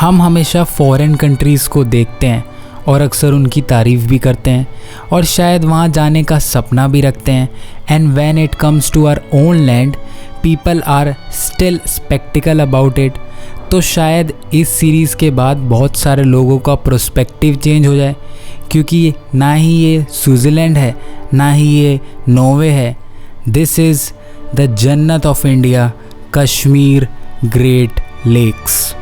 हम हमेशा foreign countries को देखते हैं और अक्सर उनकी तारीफ़ भी करते हैं और शायद वहाँ जाने का सपना भी रखते हैं। And when it comes to our own land people are still sceptical about it. तो शायद इस सीरीज़ के बाद बहुत सारे लोगों का प्रोस्पेक्टिव चेंज हो जाए, क्योंकि ना ही ये स्विट्ज़रलैंड है ना ही ये नॉर्वे है। दिस इज़ द जन्नत of India, Kashmir great lakes.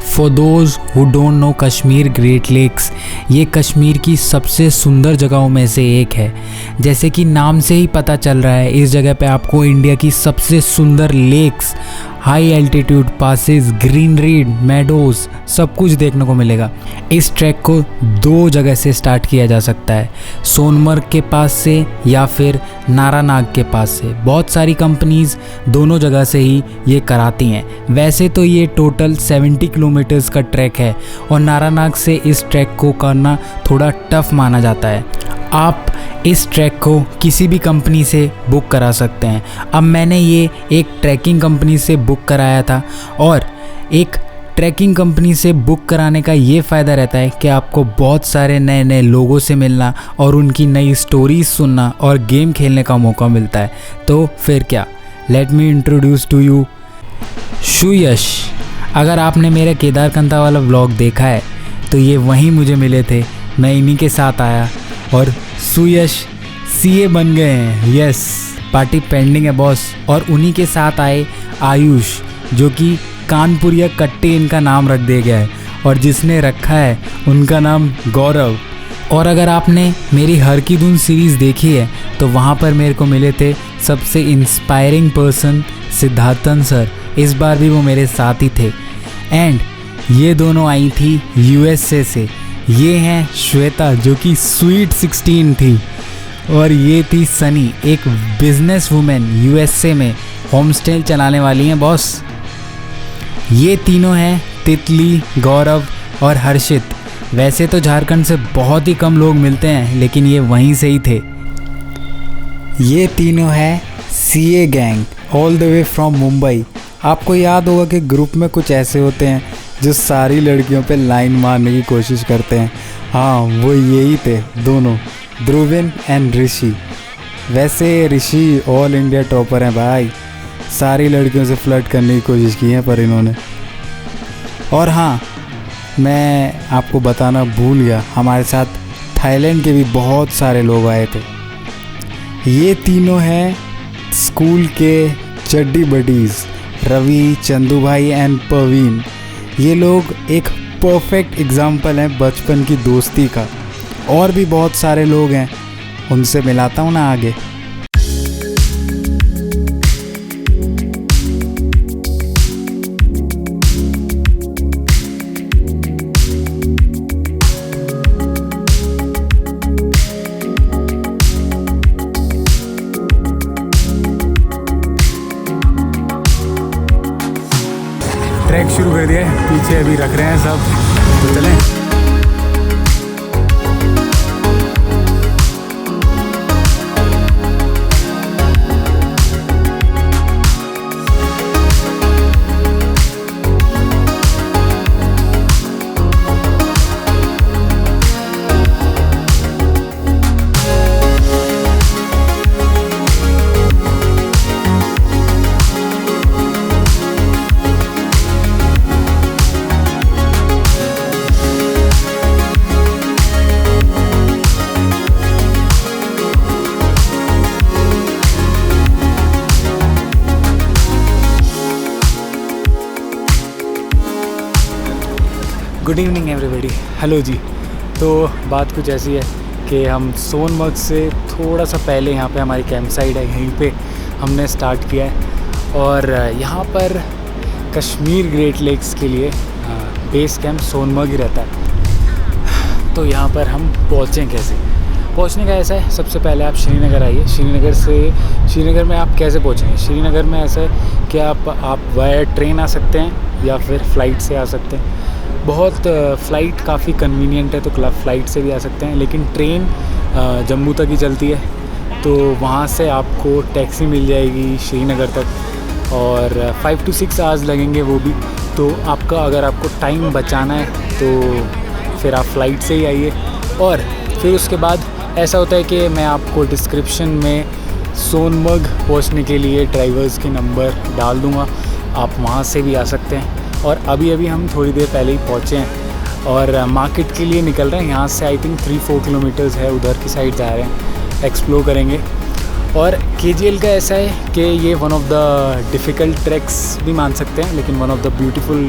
For those who don't know, Kashmir great lakes ये कश्मीर की सबसे सुंदर जगहों में से एक है। जैसे कि नाम से ही पता चल रहा है, इस जगह पे आपको इंडिया की सबसे सुंदर lakes, high altitude passes, greenery, meadows सब कुछ देखने को मिलेगा। इस ट्रैक को 2 जगह से स्टार्ट किया जा सकता है, सोनमर्ग के पास से या फिर नारानाग के पास से। बहुत सारी कंपनीज़ दोनों जगह से ही ये कराती हैं। वैसे तो ये टोटल 70 किलोमीटर्स का ट्रैक है और नारानाग से इस ट्रैक को करना थोड़ा टफ माना जाता है। आप इस ट्रैक को किसी भी कंपनी से बुक करा सकते हैं। अब मैंने ये एक ट्रैकिंग कंपनी से बुक कराया था और एक ट्रैकिंग कंपनी से बुक कराने का ये फ़ायदा रहता है कि आपको बहुत सारे नए नए लोगों से मिलना और उनकी नई स्टोरीज सुनना और गेम खेलने का मौका मिलता है। तो फिर क्या, let me introduce to you Suyash. अगर आपने मेरे केदारकंठा वाला व्लॉग देखा है तो ये वहीं मुझे मिले थे, मैं इन्हीं के साथ आया और सुयश सीए बन गए हैं। यस, पार्टी पेंडिंग है बॉस। और उन्हीं के साथ आए आयुष, जो कि कानपुरिया कट्टी इनका नाम रख दिया गया है और जिसने रखा है उनका नाम गौरव। और अगर आपने मेरी हर की धुन सीरीज़ देखी है तो वहाँ पर मेरे को मिले थे सबसे इंस्पायरिंग पर्सन सिद्धार्थन सर। इस बार भी वो मेरे साथ ही थे। एंड ये दोनों आई थी यूएसए से। ये हैं श्वेता, जो कि स्वीट 16 थी, और ये थी सनी, एक बिजनेस वुमेन, यूएसए में होमस्टे चलाने वाली हैं बॉस। ये तीनों हैं तितली, गौरव और हर्षित। वैसे तो झारखंड से बहुत ही कम लोग मिलते हैं, लेकिन ये वहीं से ही थे। ये तीनों हैं CA gang, all the way from Mumbai. आपको याद होगा कि ग्रुप में कुछ ऐसे होते हैं जो सारी लड़कियों पे लाइन मारने की कोशिश करते हैं। हाँ, वो यही थे दोनों, ध्रुविन एंड ऋषि। वैसे ऋषि ऑल इंडिया टॉपर हैं भाई, सारी लड़कियों से फ्लर्ट करने की कोशिश की है पर इन्होंने। और हाँ, मैं आपको बताना भूल गया, हमारे साथ थाईलैंड के भी बहुत सारे लोग आए थे। ये तीनों हैं स्कूल के चड्डी बडीज़, रवि, चंदू भाई एंड परवीन। ये लोग एक परफेक्ट एग्जाम्पल हैं बचपन की दोस्ती का। और भी बहुत सारे लोग हैं, उनसे मिलाता हूँ ना आगे। ट्रैक शुरू कर दिया है, पीछे अभी रख रहे हैं सब, तो चलें। गुड इवनिंग एवरीबॉडी, हेलो जी। तो बात कुछ ऐसी है कि हम सोनमर्ग से थोड़ा सा पहले यहाँ पे हमारी कैंप साइट है, यहीं पे हमने स्टार्ट किया है। और यहाँ पर कश्मीर ग्रेट लेक्स के लिए बेस कैंप सोनमर्ग ही रहता है। तो यहाँ पर हम पहुँचें कैसे? पहुँचने का ऐसा है, सबसे पहले आप श्रीनगर आइए। श्रीनगर में आप कैसे पहुँचेंगे? श्रीनगर में ऐसा है कि आप वाया ट्रेन आ सकते हैं या फिर फ़्लाइट से आ सकते हैं। बहुत फ़्लाइट काफ़ी कन्वीनियंट है, तो फ़्लाइट से भी आ सकते हैं, लेकिन ट्रेन जम्मू तक ही चलती है। तो वहाँ से आपको टैक्सी मिल जाएगी श्रीनगर तक और 5 to 6 आवर्स लगेंगे वो भी। तो अगर आपको टाइम बचाना है तो फिर आप फ़्लाइट से ही आइए। और फिर उसके बाद ऐसा होता है कि मैं आपको डिस्क्रिप्शन में सोनमर्ग पहुंचने के लिए ड्राइवर्स के नंबर डाल दूंगा, आप वहां से भी आ सकते हैं। और अभी हम थोड़ी देर पहले ही पहुंचे हैं और मार्केट के लिए निकल रहे हैं। यहाँ से आई थिंक 3-4 किलोमीटर्स है, उधर की साइड जा रहे हैं, एक्सप्लोर करेंगे। और KGL का ऐसा है कि ये one of the difficult tracks भी मान सकते हैं, लेकिन one of the beautiful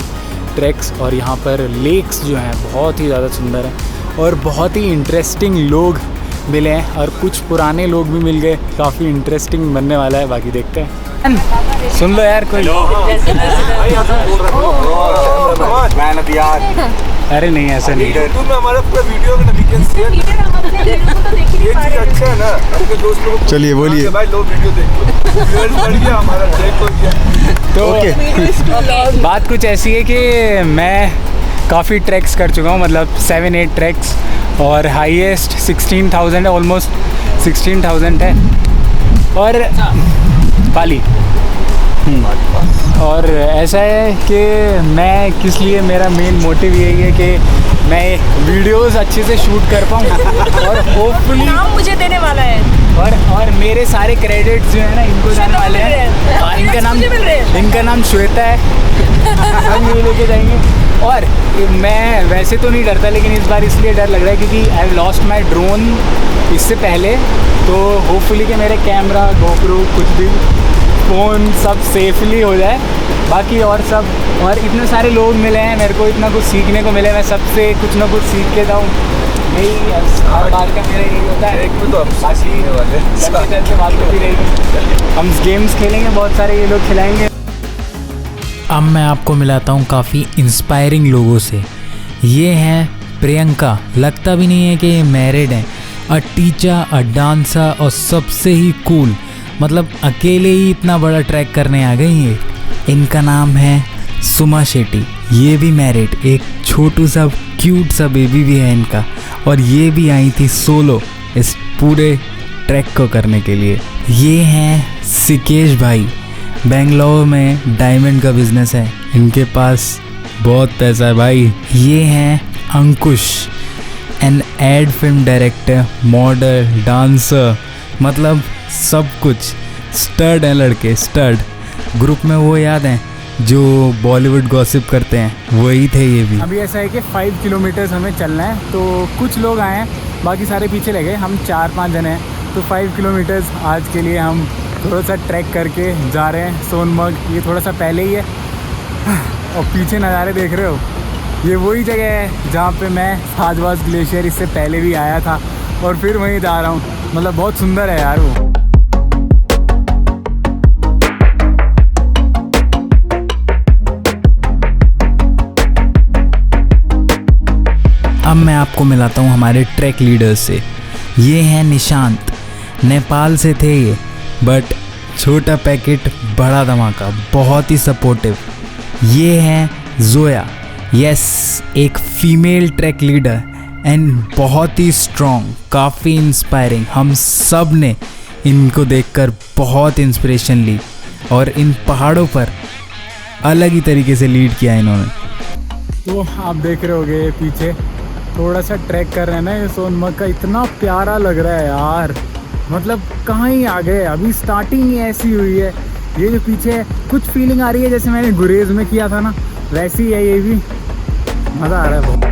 tracks. और यहाँ पर लेक्स जो हैं बहुत ही ज़्यादा सुंदर हैं और बहुत ही इंटरेस्टिंग लोग मिले हैं और कुछ पुराने लोग भी मिल गए। काफ़ी इंटरेस्टिंग बनने वाला है, बाकी देखते हैं। सुन लो यार कोई। अरे नहीं ऐसा नहीं, चलिए बोलिए। तो बात कुछ ऐसी है कि मैं काफ़ी ट्रैक्स कर चुका हूँ, मतलब 7-8 ट्रैक्स, और हाईएस्ट 16,000 है, ऑलमोस्ट 16,000 है। और पाली और ऐसा है कि मैं किस लिए, मेरा मेन मोटिव यही है कि मैं वीडियोस अच्छे से शूट कर पाऊँ और होपफुली नाम मुझे देने वाला है। और मेरे सारे क्रेडिट्स जो है ना इनको जाने वाले हैं। इनका नाम श्वेता है, हम ये लेके जाएंगे। और मैं वैसे तो नहीं डरता, लेकिन इस बार इसलिए डर लग रहा है क्योंकि आई लॉस्ट माई ड्रोन इससे पहले। तो होपफुली कि मेरे कैमरा, गोप्रो, कुछ भी, फ़ोन सब सेफली हो जाए। बाकी और सब, और इतने सारे लोग मिले हैं, मेरे को इतना कुछ सीखने को मिले, मैं सबसे कुछ ना कुछ सीख के जाऊँ, यही हर बार का मेरा यही होता है। चलते बात होती रहेगी, हम गेम्स खेलेंगे, बहुत सारे ये लोग खिलाएंगे। अब मैं आपको मिलाता हूँ काफ़ी इंस्पायरिंग लोगों से। ये हैं प्रियंका, लगता भी नहीं है कि ये मैरिड हैं, अ टीचर, अ डांसर, और सबसे ही कूल, मतलब अकेले ही इतना बड़ा ट्रैक करने आ गई ये। इनका नाम है सुमा शेट्टी, ये भी मैरिड, एक छोटू सा क्यूट सा बेबी भी है इनका। और ये भी आई थी सोलो इस पूरे ट्रैक को करने के लिए। ये हैं सिकेश भाई, बेंगलोर में डायमंड का बिजनेस है, इनके पास बहुत पैसा है भाई। ये हैं Ankush, an ad film director, model, dancer, मतलब सब कुछ, स्टड हैं लड़के, स्टड। ग्रुप में वो याद हैं जो बॉलीवुड गॉसिप करते हैं, वही थे ये भी। अभी ऐसा है कि 5 किलोमीटर्स हमें चलना है, तो कुछ लोग आए हैं, बाकी सारे पीछे लगे, हम 4-5 जने हैं। तो 5 किलोमीटर्स आज के लिए हम थोड़ा सा ट्रैक करके जा रहे हैं सोनमर्ग। ये थोड़ा सा पहले ही है, और पीछे नज़ारे देख रहे हो, ये वही जगह है जहाँ पे मैं थाजवास ग्लेशियर इससे पहले भी आया था, और फिर वहीं जा रहा हूँ। मतलब बहुत सुंदर है यार वो। अब मैं आपको मिलाता हूँ हमारे ट्रैक लीडर से। ये हैं निशांत, नेपाल से थे ये, बट छोटा पैकेट बड़ा धमाका, बहुत ही सपोर्टिव। ये हैं जोया, यस, एक फीमेल ट्रैक लीडर एंड बहुत ही स्ट्रॉन्ग, काफ़ी इंस्पायरिंग। हम सब ने इनको देखकर बहुत इंस्पिरेशन ली, और इन पहाड़ों पर अलग ही तरीके से लीड किया इन्होंने। तो आप देख रहे होगे पीछे थोड़ा सा ट्रैक कर रहे हैं ना, ये सोनमर्ग का, इतना प्यारा लग रहा है यार, मतलब कहाँ ही आ गए, अभी स्टार्टिंग ही ऐसी हुई है। ये जो पीछे है, कुछ फीलिंग आ रही है जैसे मैंने गुरेज में किया था ना, वैसी ही है ये भी, मज़ा आ रहा है बहुत।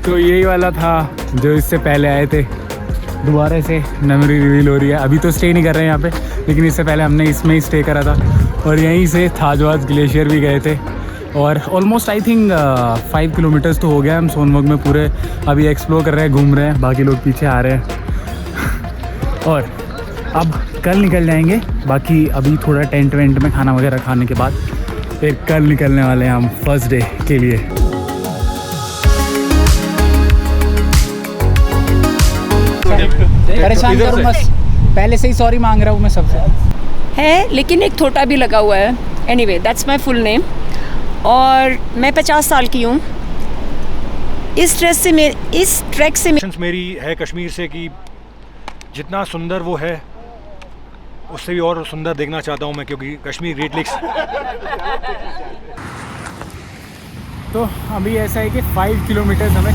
तो यही वाला था जो इससे पहले आए थे, दोबारा से मेमोरी रिवील हो रही है। अभी तो स्टे नहीं कर रहे हैं यहाँ पे, लेकिन इससे पहले हमने इसमें ही स्टे करा था, और यहीं से थाजवास ग्लेशियर भी गए थे। और ऑलमोस्ट आई थिंक 5 किलोमीटर्स तो हो गया, हम सोनमर्ग में पूरे अभी एक्सप्लोर कर रहे हैं, घूम रहे हैं, बाकी लोग पीछे आ रहे हैं। और अब कल निकल जाएंगे, बाकी अभी थोड़ा टेंट वेंट में खाना वगैरह खाने के बाद फिर कल निकलने वाले हैं हम फर्स्ट डे के लिए। परेशान करूँ बस, पहले से ही सॉरी मांग रहा हूँ मैं सबसे है, लेकिन एक छोटा भी लगा हुआ है। Anyway that's my full name, और मैं 50 साल की हूँ। इस ट्रैक से मेरी है कश्मीर से कि जितना सुंदर वो है उससे भी और सुंदर देखना चाहता हूँ मैं, क्योंकि कश्मीर ग्रेट लेक्स। तो अभी ऐसा है कि 5 किलोमीटर्स हमें